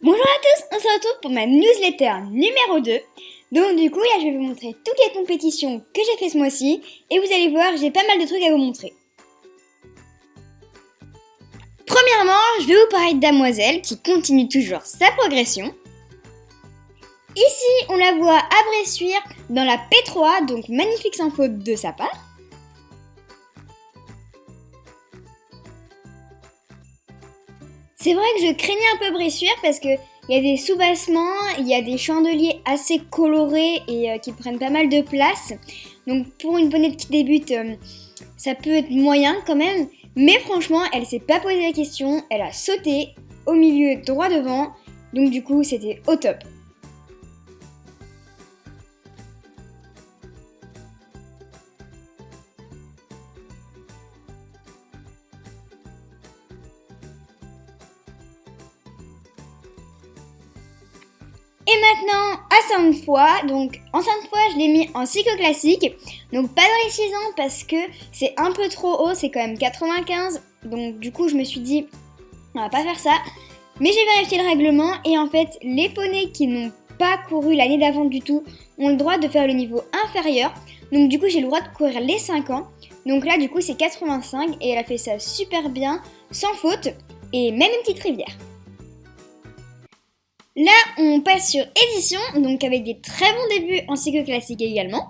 Bonjour à tous, on se retrouve pour ma newsletter numéro 2. Donc du coup, là je vais vous montrer toutes les compétitions que j'ai fait ce mois-ci. Et vous allez voir, j'ai pas mal de trucs à vous montrer. Premièrement, je vais vous parler de Damoiselle qui continue toujours sa progression. Ici, on la voit à Bressuire dans la P3, donc magnifique sans faute de sa part. C'est vrai que je craignais un peu Bressuire parce que il y a des soubassements, il y a des chandeliers assez colorés et qui prennent pas mal de place. Donc pour une poney qui débute, ça peut être moyen quand même. Mais franchement, elle s'est pas posé la question, elle a sauté au milieu droit devant. Donc du coup, c'était au top. Et maintenant, à Sainte-Foy. Donc, en Sainte-Foy, je l'ai mis en cyclo-classique. Donc, pas dans les 6 ans parce que c'est un peu trop haut. C'est quand même 95. Donc, du coup, je me suis dit, on va pas faire ça. Mais j'ai vérifié le règlement. Et en fait, les poneys qui n'ont pas couru l'année d'avant du tout ont le droit de faire le niveau inférieur. Donc, du coup, j'ai le droit de courir les 5 ans. Donc là, du coup, c'est 85. Et elle a fait ça super bien, sans faute. Et même une petite rivière. Là, on passe sur édition, donc avec des très bons débuts en cycle classique également.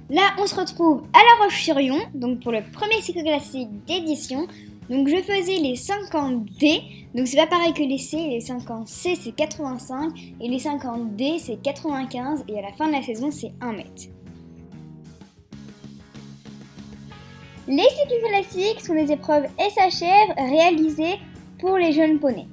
Là, on se retrouve à La Roche-sur-Yon, donc pour le premier cycle classique d'édition. Donc je faisais les 50 D, donc c'est pas pareil que les C, les 50 C c'est 85 et les 50 D c'est 95 et à la fin de la saison c'est 1 mètre. Les cycles classiques sont des épreuves SHF réalisées pour les jeunes poneys.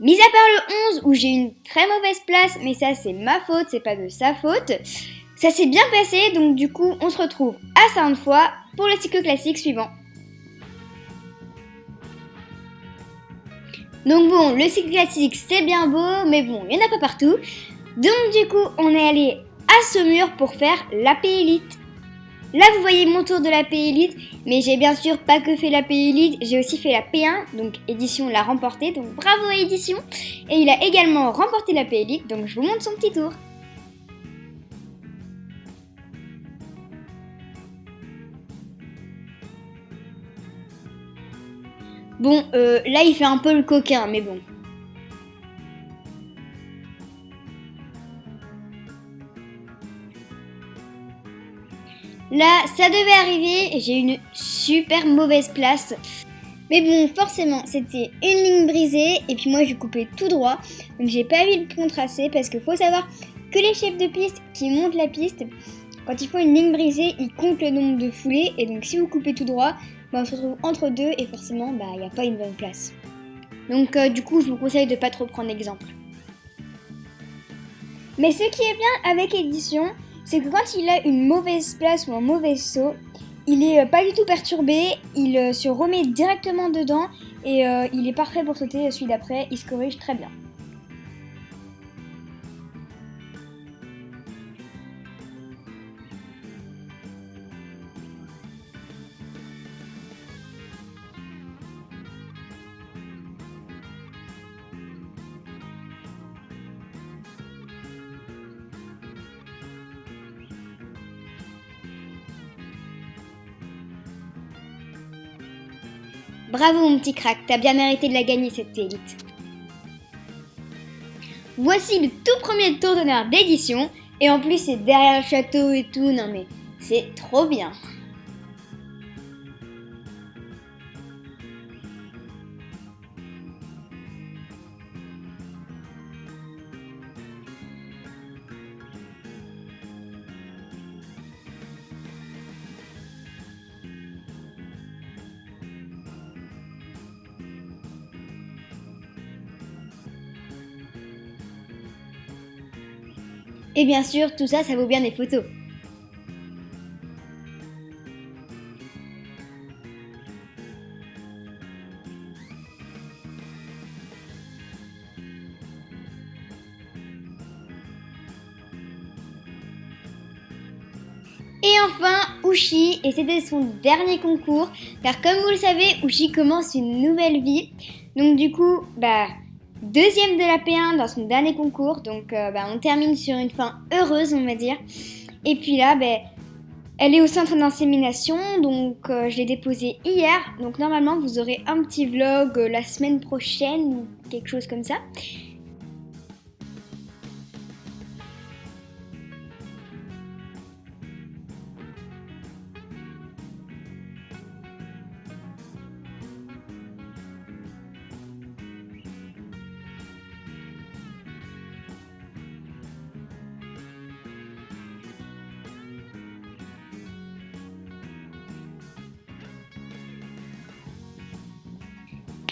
Mis à part le 11 où j'ai une très mauvaise place, mais ça c'est ma faute, c'est pas de sa faute. Ça s'est bien passé, donc du coup on se retrouve à Sainte-Foy pour le cycle classique suivant. Donc bon, le cycle classique c'est bien beau, mais bon, il n'y en a pas partout. Donc du coup on est allé à Saumur pour faire l'AP Elite. Là vous voyez mon tour de la P Elite, mais j'ai bien sûr pas que fait la P Elite, j'ai aussi fait la P1, donc Édition l'a remporté, donc bravo à Édition. Et il a également remporté la P Elite, donc je vous montre son petit tour. Bon, là il fait un peu le coquin, mais bon. Là, ça devait arriver, j'ai une super mauvaise place. Mais bon, forcément, c'était une ligne brisée et puis moi, j'ai coupé tout droit. Donc, j'ai pas vu le pont tracé parce qu'il faut savoir que les chefs de piste qui montent la piste, quand ils font une ligne brisée, ils comptent le nombre de foulées. Et donc, si vous coupez tout droit, on se retrouve entre deux et forcément, il n'y a pas une bonne place. Donc, du coup, je vous conseille de pas trop prendre l'exemple. Mais ce qui est bien avec Édition, c'est que quand il a une mauvaise place ou un mauvais saut, il est pas du tout perturbé, il se remet directement dedans et il est parfait pour sauter celui d'après, il se corrige très bien. Bravo mon petit crack, t'as bien mérité de la gagner cette élite. Voici le tout premier tour d'honneur d'édition, et en plus c'est derrière le château et tout, non mais c'est trop bien. Et bien sûr, tout ça, ça vaut bien des photos. Et enfin, Ushi, et c'était son dernier concours, car comme vous le savez, Ushi commence une nouvelle vie. Donc du coup, deuxième de la P1 dans son dernier concours, donc on termine sur une fin heureuse, on va dire. Et puis là, elle est au centre d'insémination, donc je l'ai déposée hier. Donc normalement, vous aurez un petit vlog la semaine prochaine ou quelque chose comme ça.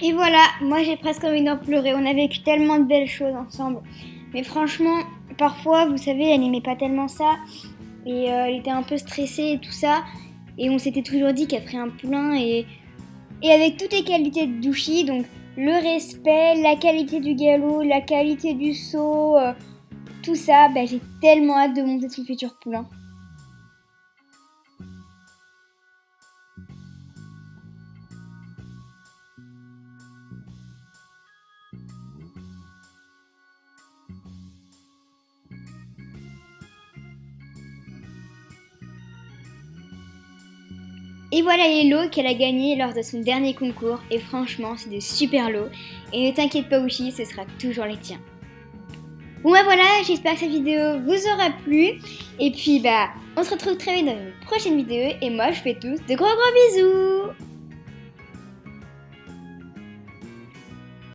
Et voilà, moi j'ai presque envie d'en pleurer. On a vécu tellement de belles choses ensemble. Mais franchement, parfois, vous savez, elle n'aimait pas tellement ça. Et elle était un peu stressée et tout ça. Et on s'était toujours dit qu'elle ferait un poulain. Et avec toutes les qualités de Douchy, donc le respect, la qualité du galop, la qualité du saut, tout ça, j'ai tellement hâte de monter son futur poulain. Et voilà les lots qu'elle a gagnés lors de son dernier concours. Et franchement, c'est des super lots. Et ne t'inquiète pas, Uchi, ce sera toujours les tiens. Bon voilà, j'espère que cette vidéo vous aura plu. Et puis on se retrouve très vite dans une prochaine vidéo. Et moi, je fais tous de gros bisous.